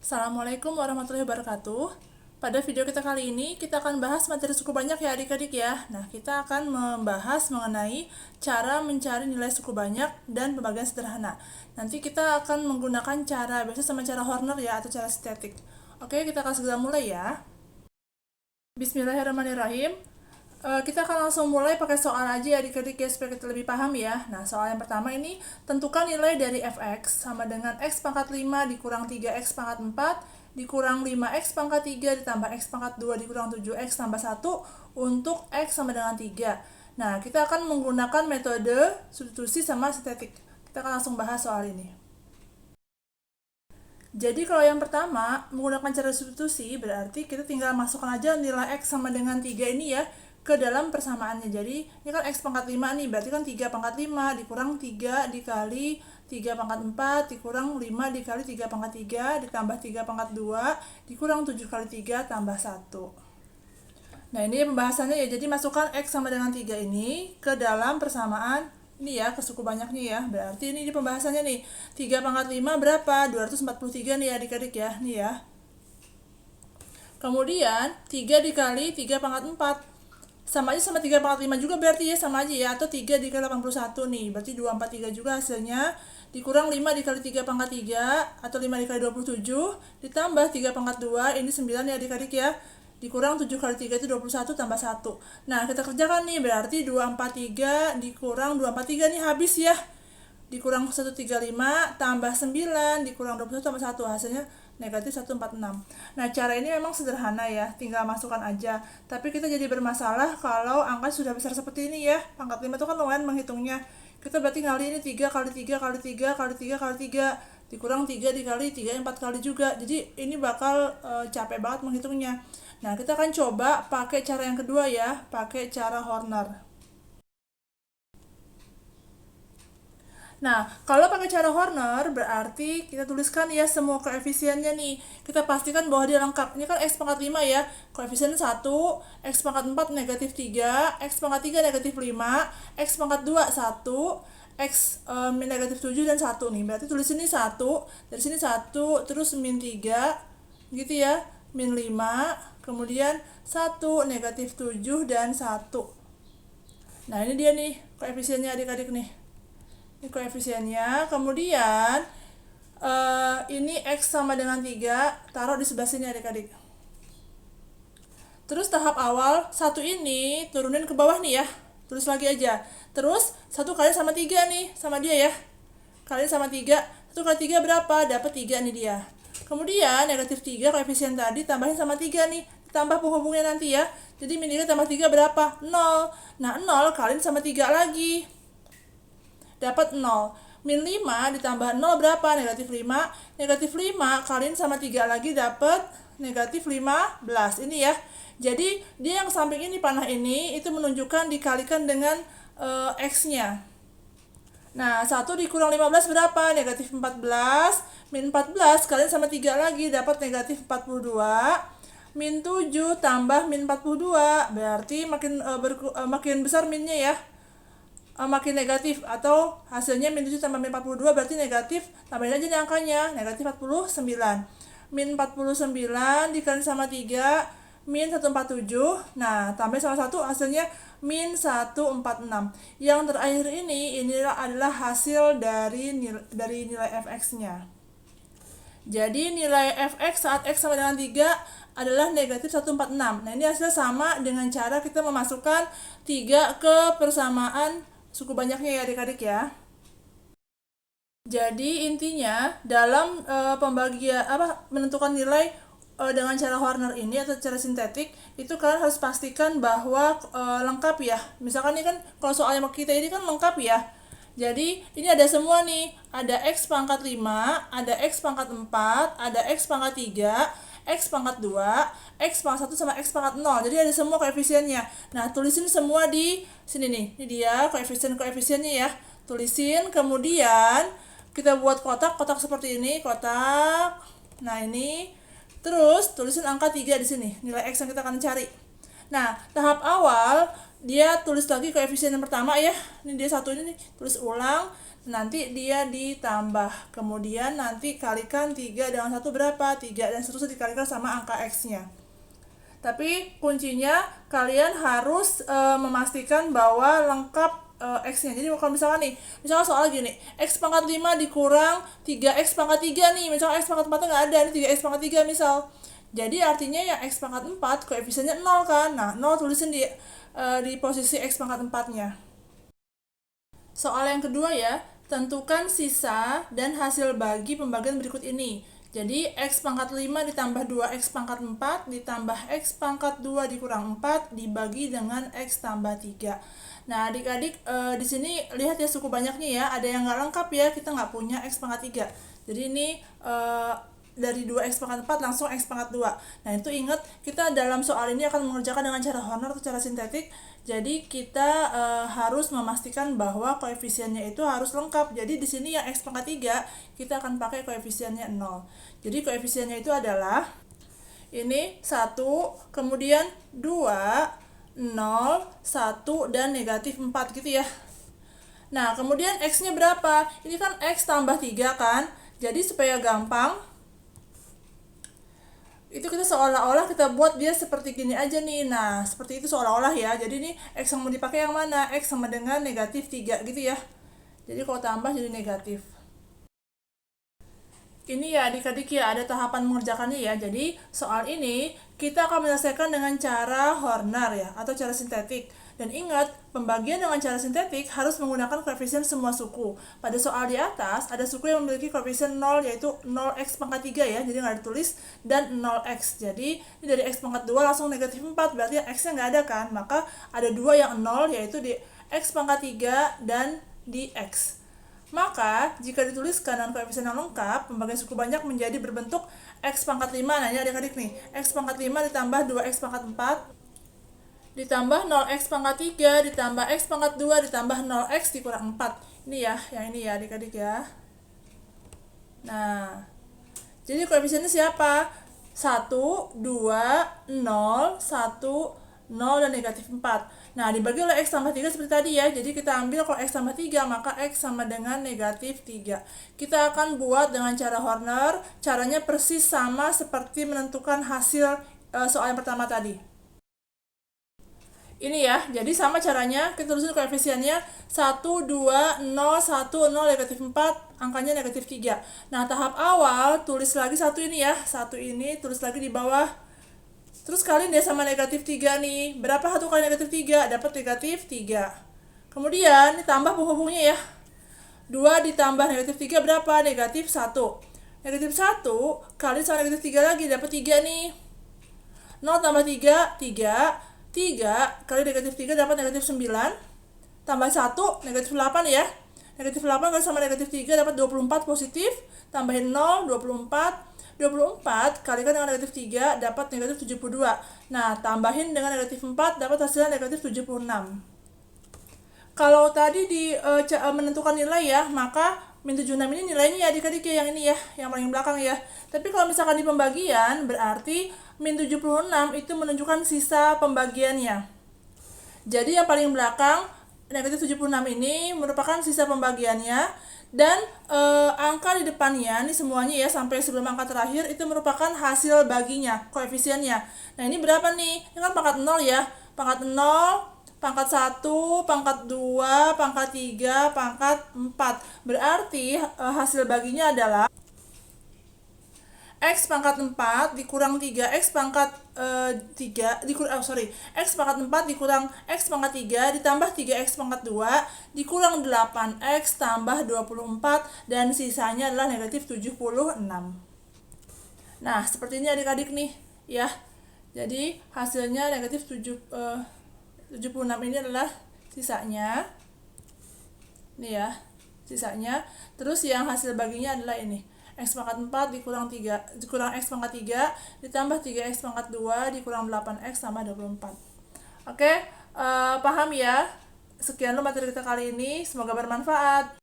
Assalamualaikum warahmatullahi wabarakatuh. Pada video kita kali ini, kita akan bahas materi suku banyak ya adik-adik ya. Nah, kita akan membahas mengenai cara mencari nilai suku banyak dan pembagian sederhana. Nanti kita akan menggunakan cara biasa sama cara Horner ya, atau cara sintetik. Oke, kita akan segera mulai ya. Bismillahirrahmanirrahim. Kita akan langsung mulai pakai soal aja ya adik-adik ya, supaya kita lebih paham ya. Nah, soal yang pertama ini, tentukan nilai dari fx sama dengan x pangkat 5 dikurang 3x pangkat 4 dikurang 5x pangkat 3 ditambah x pangkat 2 dikurang 7x tambah 1 untuk x sama dengan 3. Nah, kita akan menggunakan metode substitusi sama sintetik. Kita akan langsung bahas soal ini. Jadi kalau yang pertama, menggunakan cara substitusi, berarti kita tinggal masukkan aja nilai x sama dengan 3 ini ya, ke dalam persamaannya. Jadi ini kan x pangkat 5 nih, berarti kan 3 pangkat 5 dikurang 3 dikali 3 pangkat 4 dikurang 5 dikali 3 pangkat 3 ditambah 3 pangkat 2 dikurang 7 kali 3 tambah 1. Nah, ini pembahasannya ya. Jadi masukkan x sama dengan 3 ini ke dalam persamaan ini ya, ke suku banyaknya ya. Berarti ini di pembahasannya nih, 3 pangkat 5 berapa? 243 nih adik-adik ya. Nih ya. Kemudian 3 dikali 3 pangkat 4 sama aja sama 3 pangkat 5 juga berarti ya, sama aja ya. Atau 3 dikali 81 nih, berarti 243 juga hasilnya. Dikurang 5 dikali 3 pangkat 3 atau 5 dikali 27 ditambah 3 pangkat 2, ini 9 ya adik-adik ya. Dikurang 7 kali 3 itu 21 tambah 1. Nah, kita kerjakan nih, berarti 243 dikurang 243 nih habis ya. Dikurang 135 tambah 9 dikurang 21 tambah 1, hasilnya negatif 146. Nah, cara ini memang sederhana ya, tinggal masukkan aja. Tapi kita jadi bermasalah kalau angka sudah besar seperti ini ya. Pangkat 5 itu kan lumayan menghitungnya. Kita berarti kali ini 3 kali 3 kali 3 kali 3 kali 3 dikurang 3 dikali 3 4 kali juga. Jadi ini bakal capek banget menghitungnya. Nah, kita akan coba pakai cara yang kedua ya, pakai cara Horner. Nah, kalau pakai cara Horner berarti kita tuliskan ya semua koefisiennya nih. Kita pastikan bahwa dia lengkap. Ini kan x pangkat 5 ya, koefisien 1, x pangkat 4 negatif 3, x pangkat 3 negatif 5, x pangkat 2 1, x negatif 7 dan 1 nih. Berarti tulis ini 1, dari sini 1, terus min 3, gitu ya, min 5, kemudian 1, negatif 7, dan 1. Nah, ini dia nih koefisiennya adik-adik nih. Ini koefisiennya. Kemudian ini x sama dengan 3, taruh di sebelah sini adik-adik. Terus tahap awal 1 ini turunin ke bawah nih ya. Tulis lagi aja. Terus 1 kali sama 3 nih, sama dia ya. Kali sama 3. 1 kali 3 berapa? Dapat 3 nih dia. Kemudian negatif 3 koefisien tadi tambahin sama 3 nih. Tambah penghubungnya nanti ya. Jadi min 3 tambah 3 berapa? 0. Nah, 0 kaliin sama 3 lagi. Dapat 0. Min 5 ditambah 0 berapa? Negatif 5. Negatif 5 kaliin sama 3 lagi dapat negatif 15. Ini ya. Jadi dia yang samping ini, panah ini, itu menunjukkan dikalikan dengan x-nya. Nah, 1 dikurang 15 berapa? Negatif 14. Min 14 kalian sama 3 lagi dapat negatif 42. Min 7 tambah min 42. Berarti makin besar minnya ya. Makin negatif, atau hasilnya min 7 tambah min 42 berarti negatif. Tambahin aja nih angkanya, negatif 49. Min 49 dikali sama 3, min 147. Nah, tambah sama 1 hasilnya min 146. Yang terakhir ini adalah hasil dari nilai fx-nya. Jadi nilai fx saat x sama dengan 3 adalah negatif 146. Nah, ini hasilnya sama dengan cara kita memasukkan 3 ke persamaan suku banyaknya ya adik-adik ya. Jadi intinya dalam pembagian menentukan nilai dengan cara Horner ini atau cara sintetik, itu kalian harus pastikan bahwa lengkap ya. Misalkan ini kan kalau soalnya kita ini kan lengkap ya. Jadi ini ada semua nih, ada x pangkat 5, ada x pangkat 4, ada x pangkat 3, x pangkat 2, x pangkat 1 sama x pangkat 0. Jadi ada semua koefisiennya. Nah, tulisin semua di sini nih. Ini dia koefisiennya ya. Tulisin, kemudian kita buat kotak seperti ini, kotak. Nah, ini. Terus tulisin angka 3 di sini, nilai x yang kita akan cari. Nah, tahap awal dia tulis lagi koefisien yang pertama ya. Ini dia 1 ini nih, tulis ulang. nanti dia ditambah, kemudian nanti kalikan 3 dengan 1 berapa? 3, dan seterusnya dikalikan sama angka X-nya. Tapi kuncinya kalian harus memastikan bahwa lengkap X-nya. Jadi kalau misalkan nih, misalkan soal gini, X pangkat 5 dikurang 3X pangkat 3 nih, misalkan X pangkat 4 nggak ada, ini 3X pangkat 3 misal. Jadi artinya yang X pangkat 4 koefisiennya 0 kan. Nah, 0 tulisin di posisi X pangkat 4-nya. Soal yang kedua ya, tentukan sisa dan hasil bagi pembagian berikut ini. Jadi X pangkat 5 ditambah 2X pangkat 4 ditambah X pangkat 2 dikurang 4 dibagi dengan X tambah 3. Nah adik-adik di sini lihat ya suku banyaknya ya, ada yang nggak lengkap ya, kita nggak punya X pangkat 3. Jadi ini dari 2X pangkat 4 langsung X pangkat 2. Nah itu ingat, kita dalam soal ini akan mengerjakan dengan cara Horner atau cara sintetik. Jadi kita harus memastikan bahwa koefisiennya itu harus lengkap. Jadi di sini yang X pangkat 3 kita akan pakai koefisiennya 0. Jadi koefisiennya itu adalah ini 1, kemudian 2, 0, 1, dan negatif 4 gitu ya. Nah kemudian X-nya berapa? Ini kan X tambah 3 kan. Jadi supaya gampang, itu kita seolah-olah kita buat dia seperti gini aja nih. Nah seperti itu seolah-olah ya. Jadi ini X yang mau dipakai yang mana? X sama dengan negatif 3 gitu ya. Jadi kalau tambah jadi negatif. Ini ya adik-adik ya, ada tahapan mengerjakannya ya. Jadi soal ini kita akan menyelesaikan dengan cara Horner ya, atau cara sintetik. Dan ingat, pembagian dengan cara sintetik harus menggunakan koefisien semua suku. Pada soal di atas, ada suku yang memiliki koefisien 0, yaitu 0x pangkat 3 ya, jadi nggak ditulis, dan 0x. Jadi, ini dari x pangkat 2 langsung negatif 4, berarti yang x-nya nggak ada kan? Maka ada 2 yang 0, yaitu di x pangkat 3 dan di x. Maka, jika dituliskan dengan koefisien yang lengkap, pembagian suku banyak menjadi berbentuk x pangkat 5. Nah, ini adik-adik nih. X pangkat 5 ditambah 2x pangkat 4 ditambah 0x pangkat 3 ditambah x pangkat 2 ditambah 0x dikurang 4. Ini ya, yang ini ya adik-adik ya. Nah, jadi koefisiennya siapa? 1, 2, 0, 1, 0, dan negatif 4. Nah, dibagi oleh X tambah 3 seperti tadi ya. Jadi kita ambil kalau X tambah 3, maka X sama dengan negatif 3. Kita akan buat dengan cara Horner. Caranya persis sama seperti menentukan hasil soal yang pertama tadi. Ini ya, jadi sama caranya, kita tulisin koefisiennya 1, 2, 0, 1, 0, negatif 4, angkanya negatif 3. Nah, tahap awal, tulis lagi 1 ini ya, 1 ini, tulis lagi di bawah. Terus kalian dia sama negatif 3 nih, berapa 1 kali negatif 3? Dapat negatif 3. Kemudian, ditambah penghubungnya ya, 2 ditambah negatif 3 berapa? Negatif 1. Negatif 1 kali sama negatif 3 lagi, dapat 3 nih. 0 tambah 3, 3. 3 kali negatif 3 dapat negatif 9, tambah 1, negatif 8 ya. Negatif 8 kali sama negatif 3 dapat 24 positif, tambahin 0, 24. 24 kalikan dengan negatif 3 dapat negatif 72. Nah, tambahin dengan negatif 4 dapat hasilnya negatif 76. Kalau tadi menentukan nilai ya, maka min 76 ini nilainya ya adik-adik ya, yang ini ya, yang paling belakang ya. Tapi kalau misalkan di pembagian, berarti min 76 itu menunjukkan sisa pembagiannya. Jadi yang paling belakang, negatif 76 ini merupakan sisa pembagiannya. Dan angka di depannya, ini semuanya ya, sampai sebelum angka terakhir, itu merupakan hasil baginya, koefisiennya. Nah ini berapa nih? Ini kan pangkat 0 ya, pangkat 0, pangkat 1, pangkat 2, pangkat 3, pangkat 4. Berarti hasil baginya adalah X pangkat 4 dikurang 3X pangkat 3 X pangkat 4 dikurang X pangkat 3 ditambah 3X pangkat 2 dikurang 8X tambah 24, dan sisanya adalah negatif 76. Nah, seperti ini adik-adik nih ya. Jadi hasilnya negatif 76 ini adalah sisanya. Nih ya, sisanya. Terus yang hasil baginya adalah ini. X pangkat 4 dikurang X pangkat 3 ditambah 3X pangkat 2 dikurang 8X sama 24. Oke, paham ya? Sekian materi kita kali ini, semoga bermanfaat.